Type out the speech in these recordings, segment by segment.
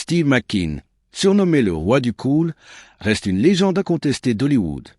Steve McQueen, surnommé le roi du cool, reste une légende incontestée d'Hollywood.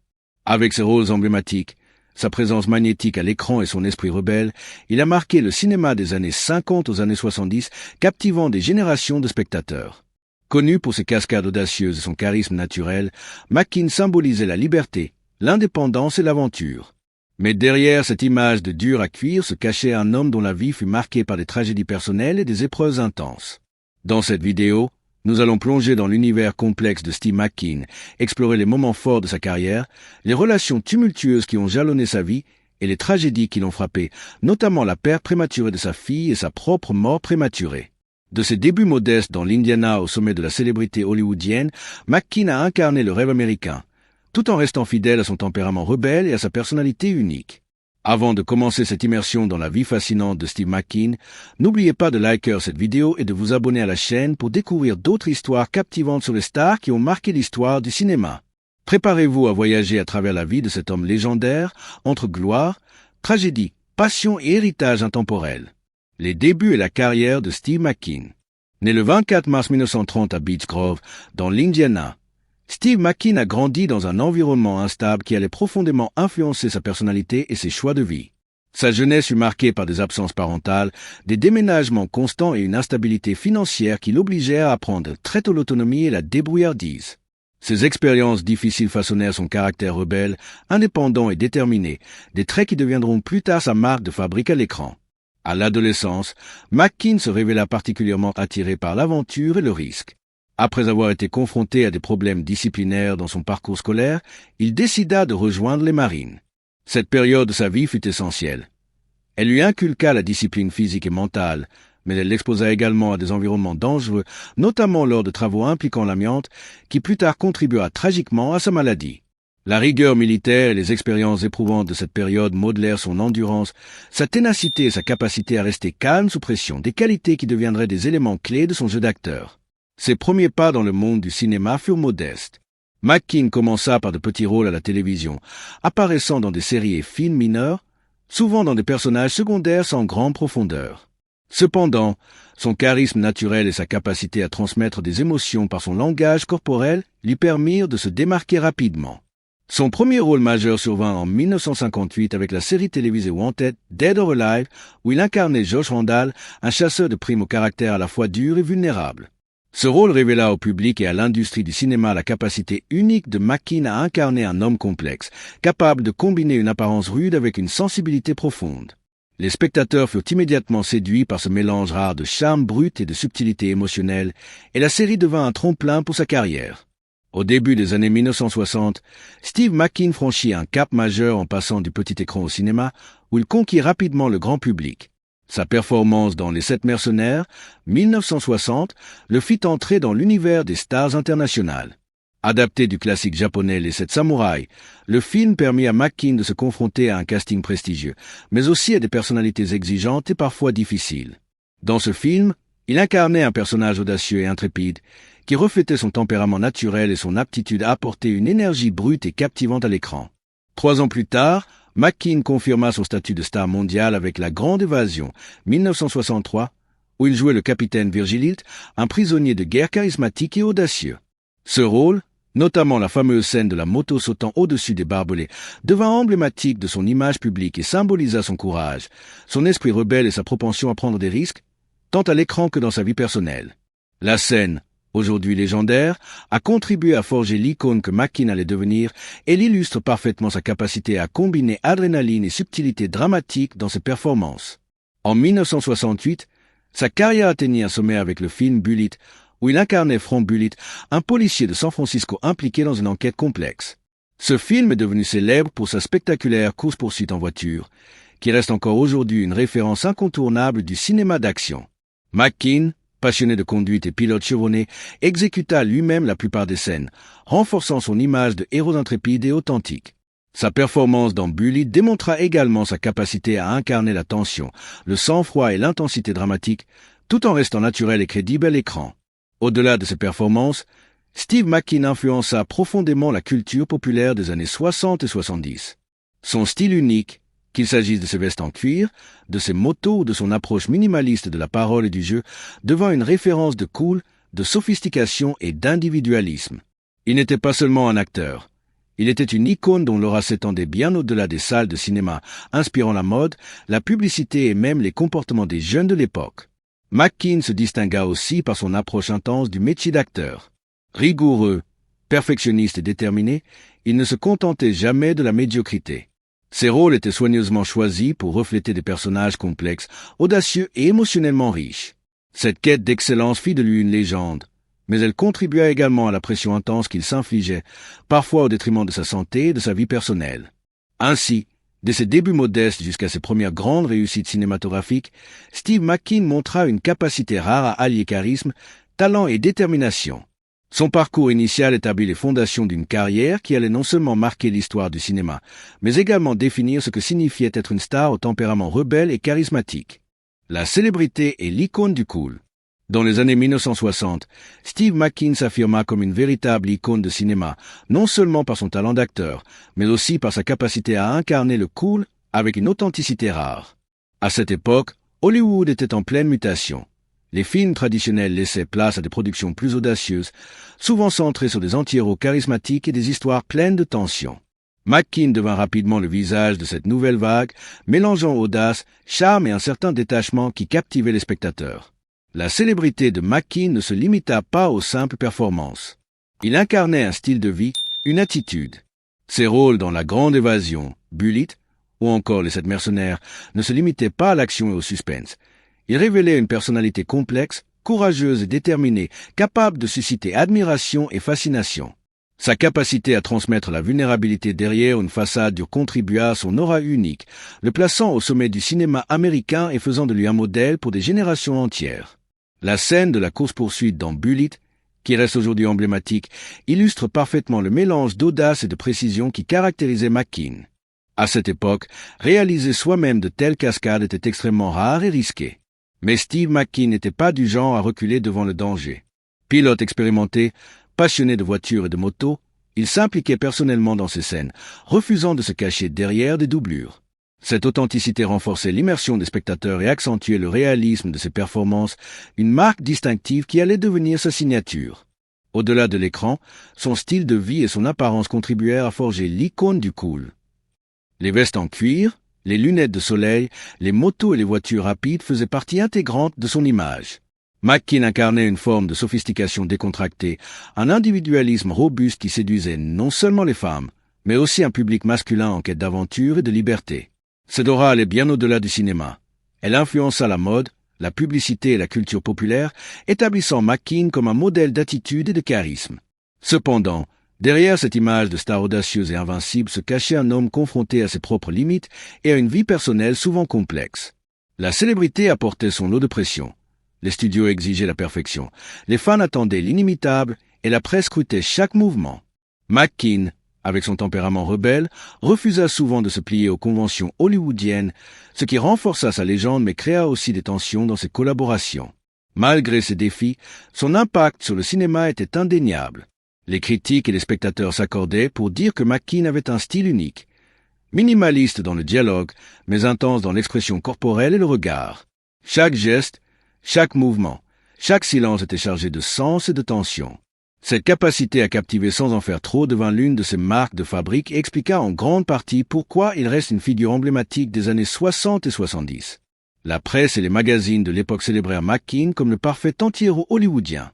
Avec ses rôles emblématiques, sa présence magnétique à l'écran et son esprit rebelle, il a marqué le cinéma des années 50 aux années 70, captivant des générations de spectateurs. Connu pour ses cascades audacieuses et son charisme naturel, McQueen symbolisait la liberté, l'indépendance et l'aventure. Mais derrière cette image de dur à cuire se cachait un homme dont la vie fut marquée par des tragédies personnelles et des épreuves intenses. Dans cette vidéo, nous allons plonger dans l'univers complexe de Steve McQueen, explorer les moments forts de sa carrière, les relations tumultueuses qui ont jalonné sa vie et les tragédies qui l'ont frappé, notamment la perte prématurée de sa fille et sa propre mort prématurée. De ses débuts modestes dans l'Indiana au sommet de la célébrité hollywoodienne, McQueen a incarné le rêve américain, tout en restant fidèle à son tempérament rebelle et à sa personnalité unique. Avant de commencer cette immersion dans la vie fascinante de Steve McQueen, n'oubliez pas de liker cette vidéo et de vous abonner à la chaîne pour découvrir d'autres histoires captivantes sur les stars qui ont marqué l'histoire du cinéma. Préparez-vous à voyager à travers la vie de cet homme légendaire, entre gloire, tragédie, passion et héritage intemporel. Les débuts et la carrière de Steve McQueen. Né le 24 mars 1930 à Beech Grove, dans l'Indiana, Steve McQueen a grandi dans un environnement instable qui allait profondément influencer sa personnalité et ses choix de vie. Sa jeunesse fut marquée par des absences parentales, des déménagements constants et une instabilité financière qui l'obligeait à apprendre très tôt l'autonomie et la débrouillardise. Ces expériences difficiles façonnèrent son caractère rebelle, indépendant et déterminé, des traits qui deviendront plus tard sa marque de fabrique à l'écran. À l'adolescence, McQueen se révéla particulièrement attiré par l'aventure et le risque. Après avoir été confronté à des problèmes disciplinaires dans son parcours scolaire, il décida de rejoindre les Marines. Cette période de sa vie fut essentielle. Elle lui inculqua la discipline physique et mentale, mais elle l'exposa également à des environnements dangereux, notamment lors de travaux impliquant l'amiante, qui plus tard contribua tragiquement à sa maladie. La rigueur militaire et les expériences éprouvantes de cette période modelèrent son endurance, sa ténacité et sa capacité à rester calme sous pression, des qualités qui deviendraient des éléments clés de son jeu d'acteur. Ses premiers pas dans le monde du cinéma furent modestes. McQueen commença par de petits rôles à la télévision, apparaissant dans des séries et films mineurs, souvent dans des personnages secondaires sans grande profondeur. Cependant, son charisme naturel et sa capacité à transmettre des émotions par son langage corporel lui permirent de se démarquer rapidement. Son premier rôle majeur survint en 1958 avec la série télévisée Wanted, Dead or Alive, où il incarnait Josh Randall, un chasseur de primes au caractère à la fois dur et vulnérable. Ce rôle révéla au public et à l'industrie du cinéma la capacité unique de McQueen à incarner un homme complexe, capable de combiner une apparence rude avec une sensibilité profonde. Les spectateurs furent immédiatement séduits par ce mélange rare de charme brut et de subtilité émotionnelle, et la série devint un tremplin pour sa carrière. Au début des années 1960, Steve McQueen franchit un cap majeur en passant du petit écran au cinéma, où il conquit rapidement le grand public. Sa performance dans Les Sept Mercenaires, 1960, le fit entrer dans l'univers des stars internationales. Adapté du classique japonais Les Sept Samouraïs, le film permit à McQueen de se confronter à un casting prestigieux, mais aussi à des personnalités exigeantes et parfois difficiles. Dans ce film, il incarnait un personnage audacieux et intrépide, qui reflétait son tempérament naturel et son aptitude à apporter une énergie brute et captivante à l'écran. 3 ans plus tard, McQueen confirma son statut de star mondiale avec La Grande Évasion, 1963, où il jouait le capitaine Virgil Hilt, un prisonnier de guerre charismatique et audacieux. Ce rôle, notamment la fameuse scène de la moto sautant au-dessus des barbelés, devint emblématique de son image publique et symbolisa son courage, son esprit rebelle et sa propension à prendre des risques, tant à l'écran que dans sa vie personnelle. La scène, aujourd'hui légendaire, a contribué à forger l'icône que McQueen allait devenir et il illustre parfaitement sa capacité à combiner adrénaline et subtilité dramatique dans ses performances. En 1968, sa carrière atteignit un sommet avec le film Bullitt, où il incarnait Frank Bullitt, un policier de San Francisco impliqué dans une enquête complexe. Ce film est devenu célèbre pour sa spectaculaire course-poursuite en voiture, qui reste encore aujourd'hui une référence incontournable du cinéma d'action. McQueen, passionné de conduite et pilote chevronné, exécuta lui-même la plupart des scènes, renforçant son image de héros intrépide et authentique. Sa performance dans Bullitt démontra également sa capacité à incarner la tension, le sang-froid et l'intensité dramatique, tout en restant naturel et crédible à l'écran. Au-delà de ses performances, Steve McQueen influença profondément la culture populaire des années 60 et 70. Son style unique, qu'il s'agisse de ses vestes en cuir, de ses motos ou de son approche minimaliste de la parole et du jeu, devint une référence de cool, de sophistication et d'individualisme. Il n'était pas seulement un acteur. Il était une icône dont l'aura s'étendait bien au-delà des salles de cinéma, inspirant la mode, la publicité et même les comportements des jeunes de l'époque. McKean se distingua aussi par son approche intense du métier d'acteur. Rigoureux, perfectionniste et déterminé, il ne se contentait jamais de la médiocrité. Ses rôles étaient soigneusement choisis pour refléter des personnages complexes, audacieux et émotionnellement riches. Cette quête d'excellence fit de lui une légende, mais elle contribua également à la pression intense qu'il s'infligeait, parfois au détriment de sa santé et de sa vie personnelle. Ainsi, dès ses débuts modestes jusqu'à ses premières grandes réussites cinématographiques, Steve McKean montra une capacité rare à allier charisme, talent et détermination. Son parcours initial établit les fondations d'une carrière qui allait non seulement marquer l'histoire du cinéma, mais également définir ce que signifiait être une star au tempérament rebelle et charismatique. La célébrité est l'icône du cool. Dans les années 1960, Steve McKean s'affirma comme une véritable icône de cinéma, non seulement par son talent d'acteur, mais aussi par sa capacité à incarner le cool avec une authenticité rare. À cette époque, Hollywood était en pleine mutation. Les films traditionnels laissaient place à des productions plus audacieuses, souvent centrées sur des anti-héros charismatiques et des histoires pleines de tension. McKean devint rapidement le visage de cette nouvelle vague, mélangeant audace, charme et un certain détachement qui captivait les spectateurs. La célébrité de McKean ne se limita pas aux simples performances. Il incarnait un style de vie, une attitude. Ses rôles dans La Grande Évasion, Bullitt, ou encore Les Sept Mercenaires, ne se limitaient pas à l'action et au suspense. Il révélait une personnalité complexe, courageuse et déterminée, capable de susciter admiration et fascination. Sa capacité à transmettre la vulnérabilité derrière une façade dure contribua à son aura unique, le plaçant au sommet du cinéma américain et faisant de lui un modèle pour des générations entières. La scène de la course-poursuite dans Bullitt, qui reste aujourd'hui emblématique, illustre parfaitement le mélange d'audace et de précision qui caractérisait McKean. À cette époque, réaliser soi-même de telles cascades était extrêmement rare et risqué. Mais Steve McKean n'était pas du genre à reculer devant le danger. Pilote expérimenté, passionné de voitures et de motos, il s'impliquait personnellement dans ces scènes, refusant de se cacher derrière des doublures. Cette authenticité renforçait l'immersion des spectateurs et accentuait le réalisme de ses performances, une marque distinctive qui allait devenir sa signature. Au-delà de l'écran, son style de vie et son apparence contribuèrent à forger l'icône du cool. Les vestes en cuir, les lunettes de soleil, les motos et les voitures rapides faisaient partie intégrante de son image. McKean incarnait une forme de sophistication décontractée, un individualisme robuste qui séduisait non seulement les femmes, mais aussi un public masculin en quête d'aventure et de liberté. Cette aura allait bien au-delà du cinéma. Elle influença la mode, la publicité et la culture populaire, établissant McKean comme un modèle d'attitude et de charisme. Cependant, derrière cette image de star audacieuse et invincible se cachait un homme confronté à ses propres limites et à une vie personnelle souvent complexe. La célébrité apportait son lot de pression. Les studios exigeaient la perfection, les fans attendaient l'inimitable et la presse scrutait chaque mouvement. McKean, avec son tempérament rebelle, refusa souvent de se plier aux conventions hollywoodiennes, ce qui renforça sa légende mais créa aussi des tensions dans ses collaborations. Malgré ces défis, son impact sur le cinéma était indéniable. Les critiques et les spectateurs s'accordaient pour dire que McKean avait un style unique. Minimaliste dans le dialogue, mais intense dans l'expression corporelle et le regard. Chaque geste, chaque mouvement, chaque silence était chargé de sens et de tension. Cette capacité à captiver sans en faire trop devint l'une de ses marques de fabrique et expliqua en grande partie pourquoi il reste une figure emblématique des années 60 et 70. La presse et les magazines de l'époque célébrèrent McKean comme le parfait anti-héros hollywoodien.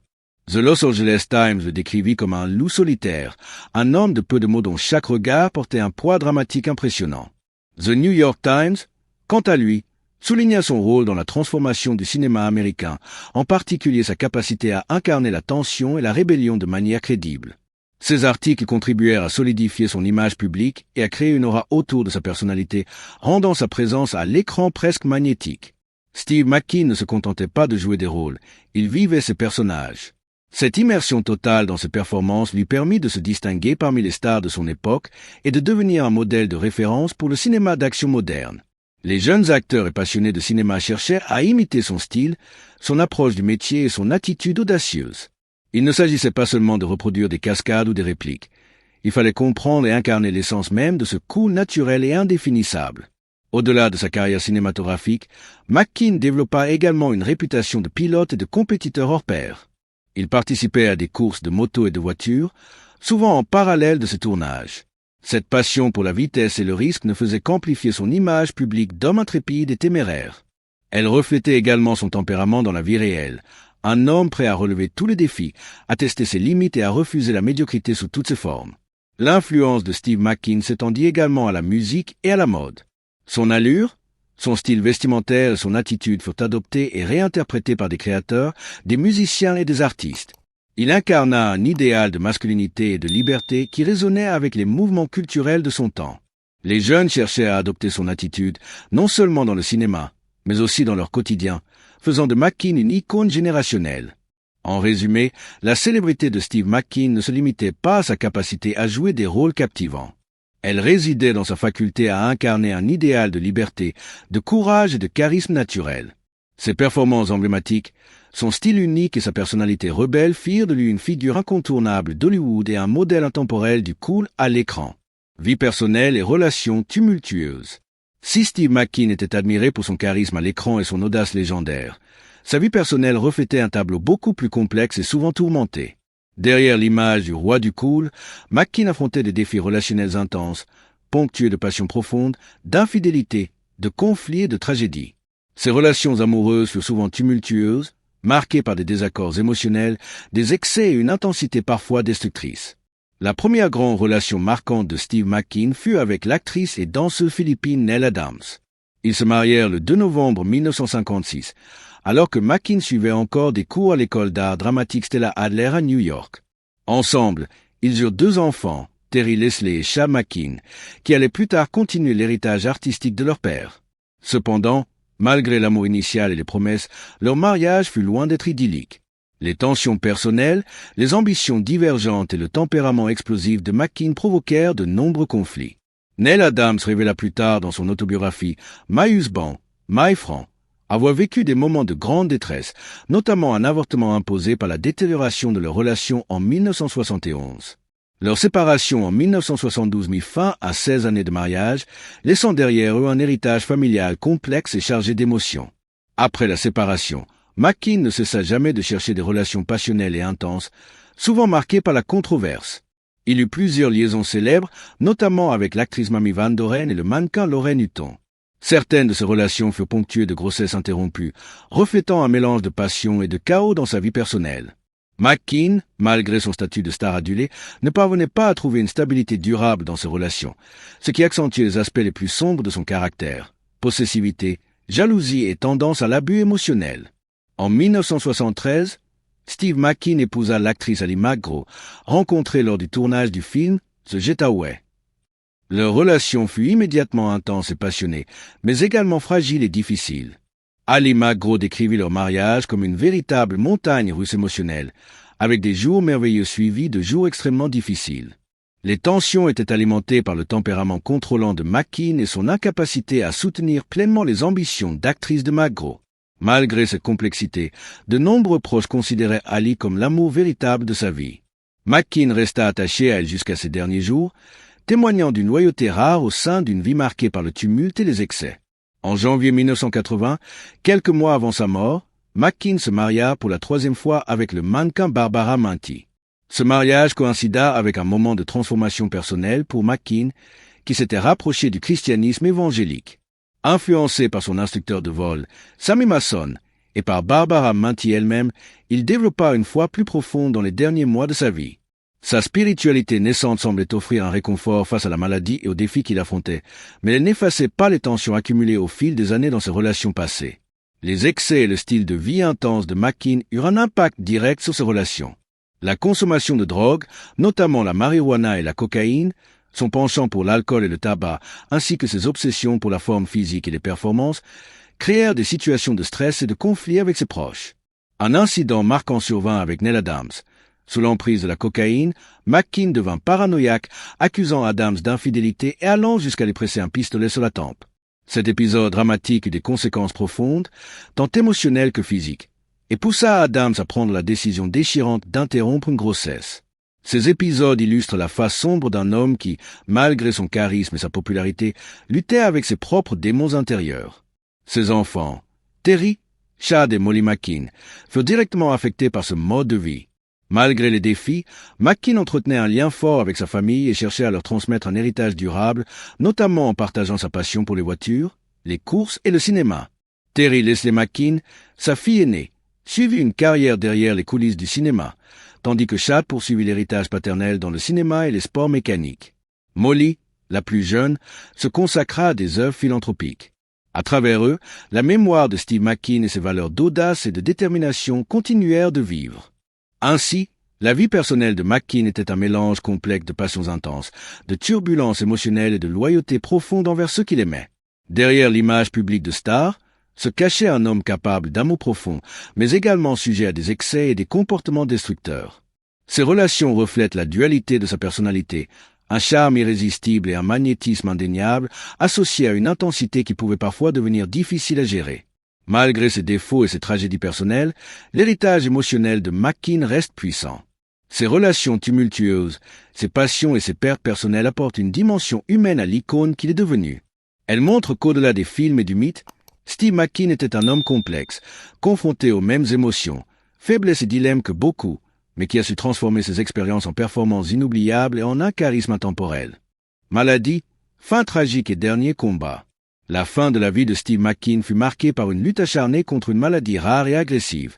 The Los Angeles Times le décrivit comme un loup solitaire, un homme de peu de mots dont chaque regard portait un poids dramatique impressionnant. The New York Times, quant à lui, souligna son rôle dans la transformation du cinéma américain, en particulier sa capacité à incarner la tension et la rébellion de manière crédible. Ces articles contribuèrent à solidifier son image publique et à créer une aura autour de sa personnalité, rendant sa présence à l'écran presque magnétique. Steve McKean ne se contentait pas de jouer des rôles, il vivait ses personnages. Cette immersion totale dans ses performances lui permit de se distinguer parmi les stars de son époque et de devenir un modèle de référence pour le cinéma d'action moderne. Les jeunes acteurs et passionnés de cinéma cherchaient à imiter son style, son approche du métier et son attitude audacieuse. Il ne s'agissait pas seulement de reproduire des cascades ou des répliques. Il fallait comprendre et incarner l'essence même de ce cool naturel et indéfinissable. Au-delà de sa carrière cinématographique, McKean développa également une réputation de pilote et de compétiteur hors pair. Il participait à des courses de motos et de voitures, souvent en parallèle de ses tournages. Cette passion pour la vitesse et le risque ne faisait qu'amplifier son image publique d'homme intrépide et téméraire. Elle reflétait également son tempérament dans la vie réelle, un homme prêt à relever tous les défis, à tester ses limites et à refuser la médiocrité sous toutes ses formes. L'influence de Steve McQueen s'étendit également à la musique et à la mode. Son allure, son style vestimentaire et son attitude furent adoptés et réinterprétés par des créateurs, des musiciens et des artistes. Il incarna un idéal de masculinité et de liberté qui résonnait avec les mouvements culturels de son temps. Les jeunes cherchaient à adopter son attitude, non seulement dans le cinéma, mais aussi dans leur quotidien, faisant de McQueen une icône générationnelle. En résumé, la célébrité de Steve McQueen ne se limitait pas à sa capacité à jouer des rôles captivants. Elle résidait dans sa faculté à incarner un idéal de liberté, de courage et de charisme naturel. Ses performances emblématiques, son style unique et sa personnalité rebelle firent de lui une figure incontournable d'Hollywood et un modèle intemporel du cool à l'écran. Vie personnelle et relations tumultueuses. Si Steve McQueen était admiré pour son charisme à l'écran et son audace légendaire, sa vie personnelle reflétait un tableau beaucoup plus complexe et souvent tourmenté. Derrière l'image du roi du cool, McQueen affrontait des défis relationnels intenses, ponctués de passions profondes, d'infidélité, de conflits et de tragédies. Ses relations amoureuses furent souvent tumultueuses, marquées par des désaccords émotionnels, des excès et une intensité parfois destructrice. La première grande relation marquante de Steve McQueen fut avec l'actrice et danseuse philippine Nell Adams. Ils se marièrent le 2 novembre 1956, alors que McQueen suivait encore des cours à l'école d'art dramatique Stella Adler à New York. Ensemble, ils eurent 2 enfants, Terry Leslie et Shab McQueen, qui allaient plus tard continuer l'héritage artistique de leur père. Cependant, malgré l'amour initial et les promesses, leur mariage fut loin d'être idyllique. Les tensions personnelles, les ambitions divergentes et le tempérament explosif de McQueen provoquèrent de nombreux conflits. Nell Adams révéla plus tard dans son autobiographie « My Husband, My Friend » avoir vécu des moments de grande détresse, notamment un avortement imposé par la détérioration de leur relation en 1971. Leur séparation en 1972 mit fin à 16 années de mariage, laissant derrière eux un héritage familial complexe et chargé d'émotions. Après la séparation, McQueen ne cessa jamais de chercher des relations passionnelles et intenses, souvent marquées par la controverse. Il eut plusieurs liaisons célèbres, notamment avec l'actrice Mamie Van Doren et le mannequin Lorraine Hutton. Certaines de ces relations furent ponctuées de grossesses interrompues, reflétant un mélange de passion et de chaos dans sa vie personnelle. McQueen, malgré son statut de star adulé, ne parvenait pas à trouver une stabilité durable dans ses relations, ce qui accentuait les aspects les plus sombres de son caractère, possessivité, jalousie et tendance à l'abus émotionnel. En 1973, Steve McQueen épousa l'actrice Ali MacGraw, rencontrée lors du tournage du film The Getaway. Leur relation fut immédiatement intense et passionnée, mais également fragile et difficile. Ali MacGraw décrivit leur mariage comme une véritable montagne russe émotionnelle, avec des jours merveilleux suivis de jours extrêmement difficiles. Les tensions étaient alimentées par le tempérament contrôlant de McQueen et son incapacité à soutenir pleinement les ambitions d'actrice de MacGraw. Malgré cette complexité, de nombreux proches considéraient Ali comme l'amour véritable de sa vie. McQueen resta attaché à elle jusqu'à ses derniers jours, témoignant d'une loyauté rare au sein d'une vie marquée par le tumulte et les excès. En janvier 1980, quelques mois avant sa mort, McQueen se maria pour la 3e fois avec le mannequin Barbara Minty. Ce mariage coïncida avec un moment de transformation personnelle pour McQueen, qui s'était rapproché du christianisme évangélique. Influencé par son instructeur de vol, Sammy Mason, et par Barbara Minty elle-même, il développa une foi plus profonde dans les derniers mois de sa vie. Sa spiritualité naissante semblait offrir un réconfort face à la maladie et aux défis qu'il affrontait, mais elle n'effaçait pas les tensions accumulées au fil des années dans ses relations passées. Les excès et le style de vie intense de McQueen eurent un impact direct sur ses relations. La consommation de drogue, notamment la marijuana et la cocaïne, son penchant pour l'alcool et le tabac, ainsi que ses obsessions pour la forme physique et les performances, créèrent des situations de stress et de conflit avec ses proches. Un incident marquant survint avec Nell Adams. Sous l'emprise de la cocaïne, McQueen devint paranoïaque, accusant Adams d'infidélité et allant jusqu'à lui presser un pistolet sur la tempe. Cet épisode dramatique eut des conséquences profondes, tant émotionnelles que physiques, et poussa Adams à prendre la décision déchirante d'interrompre une grossesse. Ces épisodes illustrent la face sombre d'un homme qui, malgré son charisme et sa popularité, luttait avec ses propres démons intérieurs. Ses enfants, Terry, Chad et Molly McKean, furent directement affectés par ce mode de vie. Malgré les défis, McKean entretenait un lien fort avec sa famille et cherchait à leur transmettre un héritage durable, notamment en partageant sa passion pour les voitures, les courses et le cinéma. Terry Leslie McKean, sa fille aînée, suivit une carrière derrière les coulisses du cinéma, tandis que Chad poursuivit l'héritage paternel dans le cinéma et les sports mécaniques. Molly, la plus jeune, se consacra à des œuvres philanthropiques. À travers eux, la mémoire de Steve McKean et ses valeurs d'audace et de détermination continuèrent de vivre. Ainsi, la vie personnelle de McKean était un mélange complexe de passions intenses, de turbulences émotionnelles et de loyauté profonde envers ceux qu'il aimait. Derrière l'image publique de star, se cachait un homme capable d'amour profond, mais également sujet à des excès et des comportements destructeurs. Ses relations reflètent la dualité de sa personnalité, un charme irrésistible et un magnétisme indéniable, associés à une intensité qui pouvait parfois devenir difficile à gérer. Malgré ses défauts et ses tragédies personnelles, l'héritage émotionnel de McKean reste puissant. Ses relations tumultueuses, ses passions et ses pertes personnelles apportent une dimension humaine à l'icône qu'il est devenu. Elles montrent qu'au-delà des films et du mythe, Steve McKean était un homme complexe, confronté aux mêmes émotions, faiblesses et dilemmes que beaucoup, mais qui a su transformer ses expériences en performances inoubliables et en un charisme intemporel. Maladie, fin tragique et dernier combat. La fin de la vie de Steve McKean fut marquée par une lutte acharnée contre une maladie rare et agressive,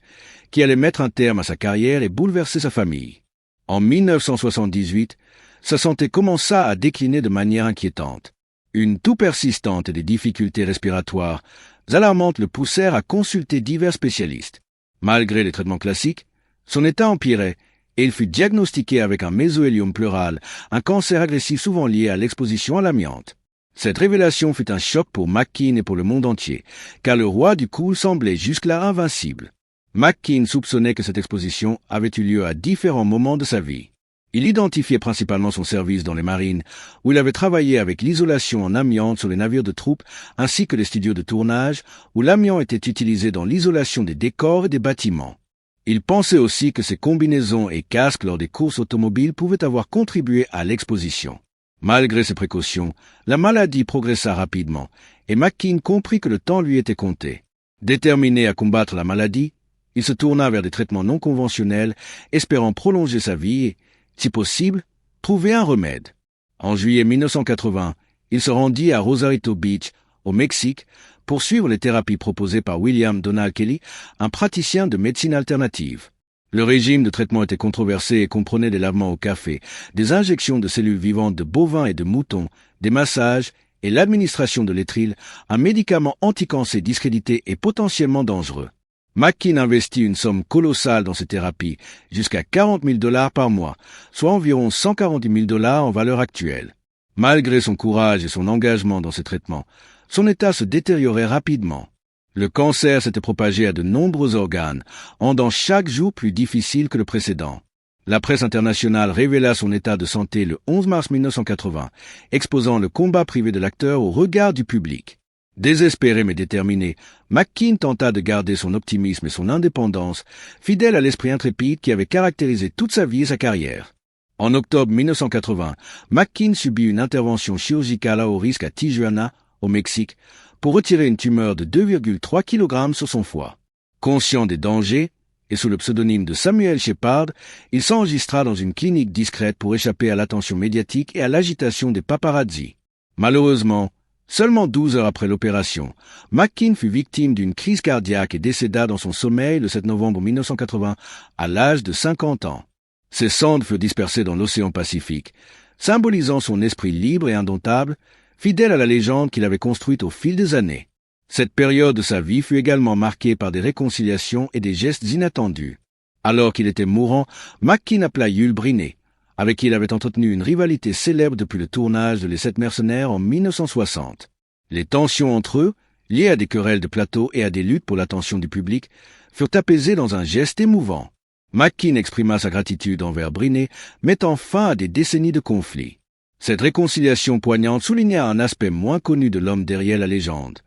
qui allait mettre un terme à sa carrière et bouleverser sa famille. En 1978, sa santé commença à décliner de manière inquiétante. Une toux persistante et des difficultés respiratoires alarmantes le poussèrent à consulter divers spécialistes. Malgré les traitements classiques, son état empirait et il fut diagnostiqué avec un mésohéliome pleural, un cancer agressif souvent lié à l'exposition à l'amiante. Cette révélation fut un choc pour McKean et pour le monde entier, car le roi du cool semblait jusque-là invincible. McKean soupçonnait que cette exposition avait eu lieu à différents moments de sa vie. Il identifiait principalement son service dans les marines, où il avait travaillé avec l'isolation en amiante sur les navires de troupes, ainsi que les studios de tournage, où l'amiante était utilisé dans l'isolation des décors et des bâtiments. Il pensait aussi que ces combinaisons et casques lors des courses automobiles pouvaient avoir contribué à l'exposition. Malgré ces précautions, la maladie progressa rapidement, et McKean comprit que le temps lui était compté. Déterminé à combattre la maladie, il se tourna vers des traitements non conventionnels, espérant prolonger sa vie et, si possible, trouver un remède. En juillet 1980, il se rendit à Rosarito Beach, au Mexique, pour suivre les thérapies proposées par William Donald Kelly, un praticien de médecine alternative. Le régime de traitement était controversé et comprenait des lavements au café, des injections de cellules vivantes de bovins et de moutons, des massages et l'administration de l'éthyl, un médicament anticancé discrédité et potentiellement dangereux. McKean investit une somme colossale dans ces thérapies, jusqu'à $40,000 par mois, soit environ $140,000 en valeur actuelle. Malgré son courage et son engagement dans ces traitements, son état se détériorait rapidement. Le cancer s'était propagé à de nombreux organes, rendant chaque jour plus difficile que le précédent. La presse internationale révéla son état de santé le 11 mars 1980, exposant le combat privé de l'acteur au regard du public. Désespéré mais déterminé, McKean tenta de garder son optimisme et son indépendance, fidèle à l'esprit intrépide qui avait caractérisé toute sa vie et sa carrière. En octobre 1980, McKean subit une intervention chirurgicale à haut risque à Tijuana, au Mexique, pour retirer une tumeur de 2,3 kg sur son foie. Conscient des dangers, et sous le pseudonyme de Samuel Shepard, il s'enregistra dans une clinique discrète pour échapper à l'attention médiatique et à l'agitation des paparazzi. Malheureusement, seulement 12 heures après l'opération, McKean fut victime d'une crise cardiaque et décéda dans son sommeil le 7 novembre 1980, à l'âge de 50 ans. Ses cendres furent dispersées dans l'océan Pacifique, symbolisant son esprit libre et indomptable, fidèle à la légende qu'il avait construite au fil des années. Cette période de sa vie fut également marquée par des réconciliations et des gestes inattendus. Alors qu'il était mourant, McKean appela Yul Brynner, avec qui il avait entretenu une rivalité célèbre depuis le tournage de Les 7 mercenaires en 1960. Les tensions entre eux, liées à des querelles de plateau et à des luttes pour l'attention du public, furent apaisées dans un geste émouvant. McKean exprima sa gratitude envers Brynner, mettant fin à des décennies de conflits. Cette réconciliation poignante souligna un aspect moins connu de l'homme derrière la légende.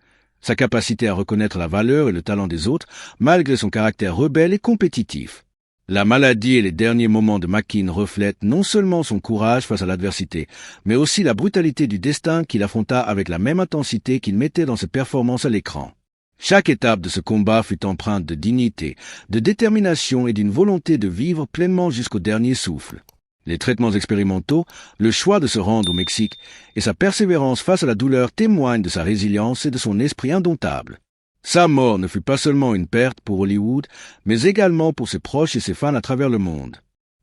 Sa capacité à reconnaître la valeur et le talent des autres, malgré son caractère rebelle et compétitif. La maladie et les derniers moments de McKean reflètent non seulement son courage face à l'adversité, mais aussi la brutalité du destin qu'il affronta avec la même intensité qu'il mettait dans ses performances à l'écran. Chaque étape de ce combat fut empreinte de dignité, de détermination et d'une volonté de vivre pleinement jusqu'au dernier souffle. Les traitements expérimentaux, le choix de se rendre au Mexique et sa persévérance face à la douleur témoignent de sa résilience et de son esprit indomptable. Sa mort ne fut pas seulement une perte pour Hollywood, mais également pour ses proches et ses fans à travers le monde.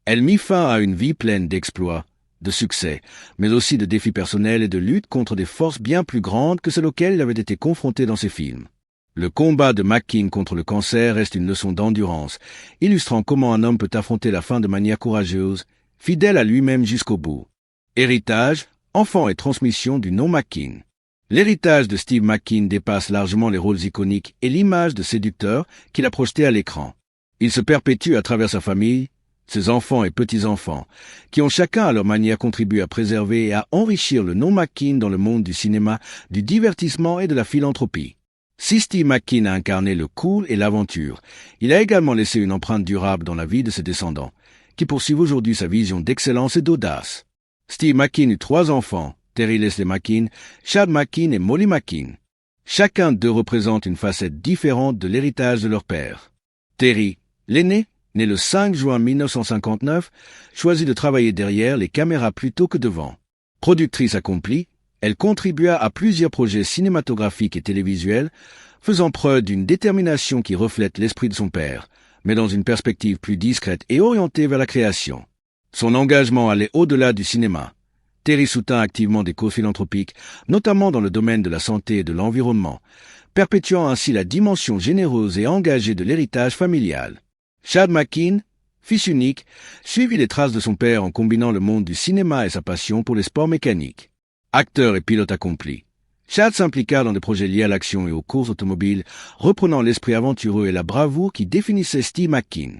Elle mit fin à une vie pleine d'exploits, de succès, mais aussi de défis personnels et de lutte contre des forces bien plus grandes que celles auxquelles il avait été confronté dans ses films. Le combat de McKean contre le cancer reste une leçon d'endurance, illustrant comment un homme peut affronter la fin de manière courageuse, fidèle à lui-même jusqu'au bout. Héritage, enfant et transmission du nom McKean. L'héritage de Steve McKean dépasse largement les rôles iconiques et l'image de séducteur qu'il a projetée à l'écran. Il se perpétue à travers sa famille, ses enfants et petits-enfants, qui ont chacun à leur manière contribué à préserver et à enrichir le nom McKean dans le monde du cinéma, du divertissement et de la philanthropie. Si Steve McKean a incarné le cool et l'aventure, il a également laissé une empreinte durable dans la vie de ses descendants, qui poursuivent aujourd'hui sa vision d'excellence et d'audace. Steve McKean eut 3 enfants, Terry Leslie McKean, Chad McKean et Molly McKean. Chacun d'eux représente une facette différente de l'héritage de leur père. Terry, l'aîné, né le 5 juin 1959, choisit de travailler derrière les caméras plutôt que devant. Productrice accomplie, elle contribua à plusieurs projets cinématographiques et télévisuels, faisant preuve d'une détermination qui reflète l'esprit de son père, mais dans une perspective plus discrète et orientée vers la création. Son engagement allait au-delà du cinéma. Terry soutint activement des causes philanthropiques, notamment dans le domaine de la santé et de l'environnement, perpétuant ainsi la dimension généreuse et engagée de l'héritage familial. Chad McKean, fils unique, suivit les traces de son père en combinant le monde du cinéma et sa passion pour les sports mécaniques. Acteur et pilote accompli, Chad s'impliqua dans des projets liés à l'action et aux courses automobiles, reprenant l'esprit aventureux et la bravoure qui définissaient Steve McKean.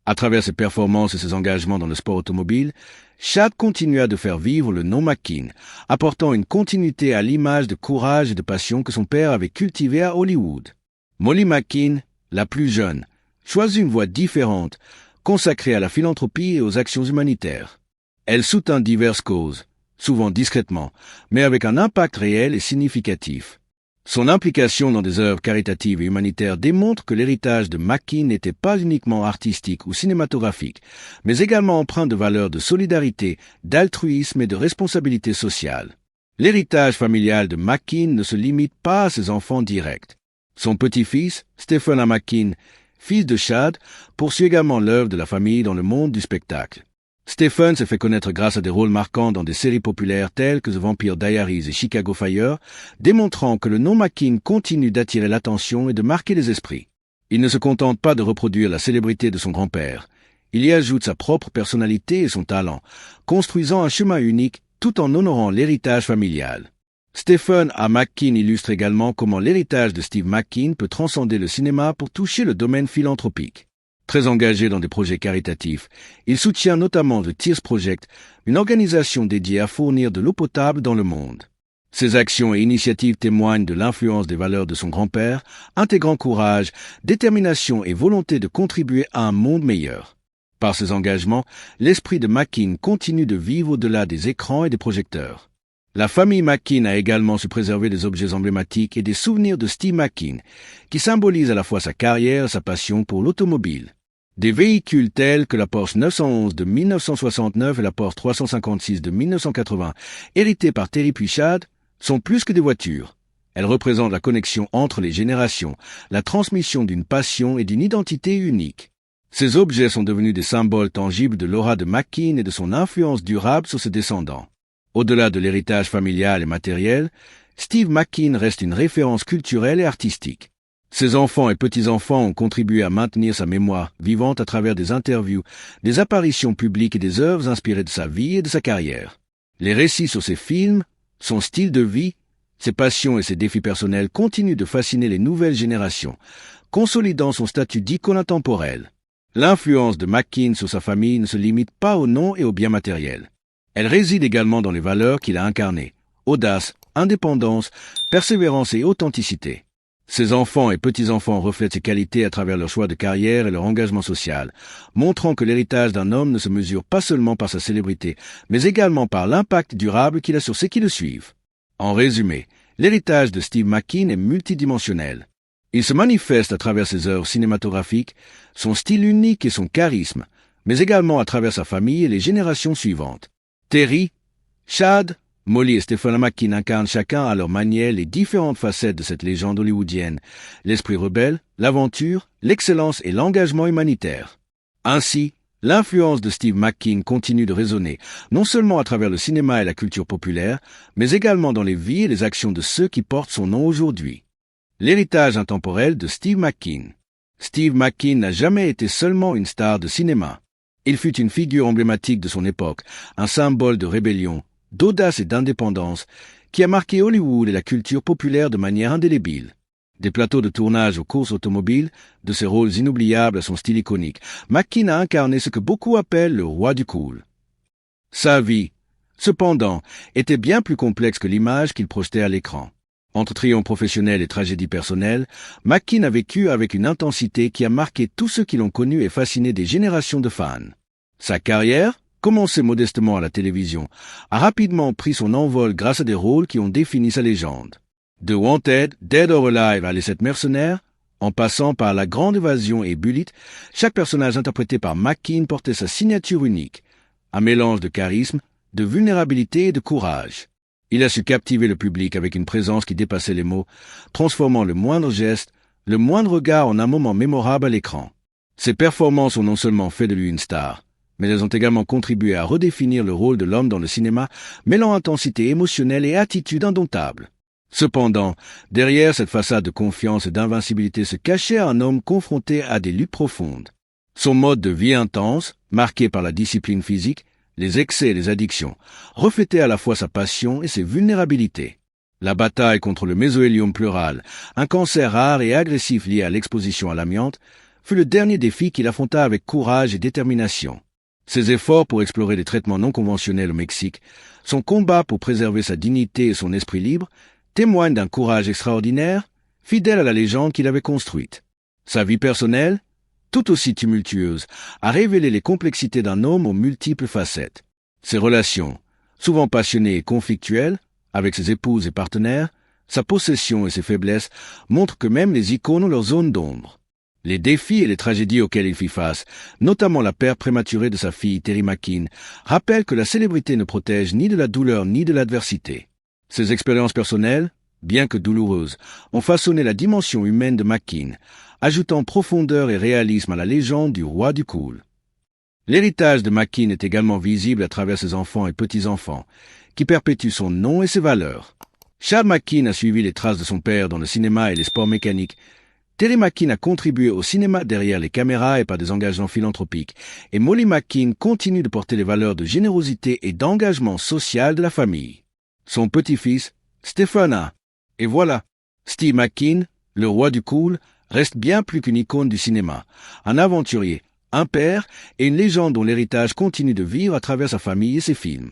À travers ses performances et ses engagements dans le sport automobile, Chad continua de faire vivre le nom McKean, apportant une continuité à l'image de courage et de passion que son père avait cultivée à Hollywood. Molly McKean, la plus jeune, choisit une voie différente, consacrée à la philanthropie et aux actions humanitaires. Elle soutint diverses causes, souvent discrètement, mais avec un impact réel et significatif. Son implication dans des œuvres caritatives et humanitaires démontre que l'héritage de McKean n'était pas uniquement artistique ou cinématographique, mais également empreint de valeurs de solidarité, d'altruisme et de responsabilité sociale. L'héritage familial de McKean ne se limite pas à ses enfants directs. Son petit-fils, Stephen A. McKean, fils de Chad, poursuit également l'œuvre de la famille dans le monde du spectacle. Stephen s'est fait connaître grâce à des rôles marquants dans des séries populaires telles que The Vampire Diaries et Chicago Fire, démontrant que le nom McKean continue d'attirer l'attention et de marquer les esprits. Il ne se contente pas de reproduire la célébrité de son grand-père. Il y ajoute sa propre personnalité et son talent, construisant un chemin unique tout en honorant l'héritage familial. Stephen A. McKean illustre également comment l'héritage de Steve McKean peut transcender le cinéma pour toucher le domaine philanthropique. Très engagé dans des projets caritatifs, il soutient notamment The Tears Project, une organisation dédiée à fournir de l'eau potable dans le monde. Ses actions et initiatives témoignent de l'influence des valeurs de son grand-père, intégrant courage, détermination et volonté de contribuer à un monde meilleur. Par ses engagements, l'esprit de McKean continue de vivre au-delà des écrans et des projecteurs. La famille McKean a également su préserver des objets emblématiques et des souvenirs de Steve McKean, qui symbolisent à la fois sa carrière et sa passion pour l'automobile. Des véhicules tels que la Porsche 911 de 1969 et la Porsche 356 de 1980, hérités par Terry puis Chad, sont plus que des voitures. Elles représentent la connexion entre les générations, la transmission d'une passion et d'une identité unique. Ces objets sont devenus des symboles tangibles de l'aura de McKean et de son influence durable sur ses descendants. Au-delà de l'héritage familial et matériel, Steve McKean reste une référence culturelle et artistique. Ses enfants et petits-enfants ont contribué à maintenir sa mémoire vivante à travers des interviews, des apparitions publiques et des œuvres inspirées de sa vie et de sa carrière. Les récits sur ses films, son style de vie, ses passions et ses défis personnels continuent de fasciner les nouvelles générations, consolidant son statut d'icône intemporelle. L'influence de McKean sur sa famille ne se limite pas au nom et aux biens matériels. Elle réside également dans les valeurs qu'il a incarnées: audace, indépendance, persévérance et authenticité. Ses enfants et petits-enfants reflètent ces qualités à travers leur choix de carrière et leur engagement social, montrant que l'héritage d'un homme ne se mesure pas seulement par sa célébrité, mais également par l'impact durable qu'il a sur ceux qui le suivent. En résumé, l'héritage de Steve McKean est multidimensionnel. Il se manifeste à travers ses œuvres cinématographiques, son style unique et son charisme, mais également à travers sa famille et les générations suivantes. Terry, Chad, Molly et Stephen McKean incarnent chacun à leur manière les différentes facettes de cette légende hollywoodienne, l'esprit rebelle, l'aventure, l'excellence et l'engagement humanitaire. Ainsi, l'influence de Steve McKean continue de résonner, non seulement à travers le cinéma et la culture populaire, mais également dans les vies et les actions de ceux qui portent son nom aujourd'hui. L'héritage intemporel de Steve McKean. Steve McKean n'a jamais été seulement une star de cinéma. Il fut une figure emblématique de son époque, un symbole de rébellion, d'audace et d'indépendance, qui a marqué Hollywood et la culture populaire de manière indélébile. Des plateaux de tournage aux courses automobiles, de ses rôles inoubliables à son style iconique, McKean a incarné ce que beaucoup appellent le roi du cool. Sa vie, cependant, était bien plus complexe que l'image qu'il projetait à l'écran. Entre triomphe professionnel et tragédie personnelle, McKean a vécu avec une intensité qui a marqué tous ceux qui l'ont connu et fasciné des générations de fans. Sa carrière, commencée modestement à la télévision, a rapidement pris son envol grâce à des rôles qui ont défini sa légende. De Wanted, Dead or Alive à Les Sept Mercenaires, en passant par La Grande Évasion et Bullitt, chaque personnage interprété par McKean portait sa signature unique, un mélange de charisme, de vulnérabilité et de courage. Il a su captiver le public avec une présence qui dépassait les mots, transformant le moindre geste, le moindre regard en un moment mémorable à l'écran. Ses performances ont non seulement fait de lui une star, mais elles ont également contribué à redéfinir le rôle de l'homme dans le cinéma, mêlant intensité émotionnelle et attitude indomptable. Cependant, derrière cette façade de confiance et d'invincibilité se cachait un homme confronté à des luttes profondes. Son mode de vie intense, marqué par la discipline physique, les excès et les addictions, reflétait à la fois sa passion et ses vulnérabilités. La bataille contre le mésohélium pleural, un cancer rare et agressif lié à l'exposition à l'amiante, fut le dernier défi qu'il affronta avec courage et détermination. Ses efforts pour explorer des traitements non conventionnels au Mexique, son combat pour préserver sa dignité et son esprit libre, témoignent d'un courage extraordinaire, fidèle à la légende qu'il avait construite. Sa vie personnelle, tout aussi tumultueuse, a révélé les complexités d'un homme aux multiples facettes. Ses relations, souvent passionnées et conflictuelles, avec ses épouses et partenaires, sa possession et ses faiblesses, montrent que même les icônes ont leur zone d'ombre. Les défis et les tragédies auxquels il fit face, notamment la perte prématurée de sa fille Terry McKean, rappellent que la célébrité ne protège ni de la douleur ni de l'adversité. Ses expériences personnelles, bien que douloureuses, ont façonné la dimension humaine de McKean, ajoutant profondeur et réalisme à la légende du roi du cool. L'héritage de McKean est également visible à travers ses enfants et petits-enfants, qui perpétuent son nom et ses valeurs. Chad McKean a suivi les traces de son père dans le cinéma et les sports mécaniques. Terry McKean a contribué au cinéma derrière les caméras et par des engagements philanthropiques, et Molly McKean continue de porter les valeurs de générosité et d'engagement social de la famille. Son petit-fils, Stephen A. Et voilà, Steve McKean, le roi du cool, reste bien plus qu'une icône du cinéma, un aventurier, un père et une légende dont l'héritage continue de vivre à travers sa famille et ses films.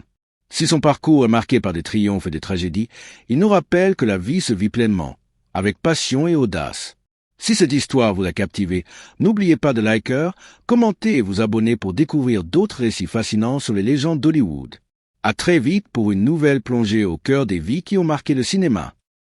Si son parcours est marqué par des triomphes et des tragédies, il nous rappelle que la vie se vit pleinement, avec passion et audace. Si cette histoire vous a captivé, n'oubliez pas de liker, commenter et vous abonner pour découvrir d'autres récits fascinants sur les légendes d'Hollywood. À très vite pour une nouvelle plongée au cœur des vies qui ont marqué le cinéma.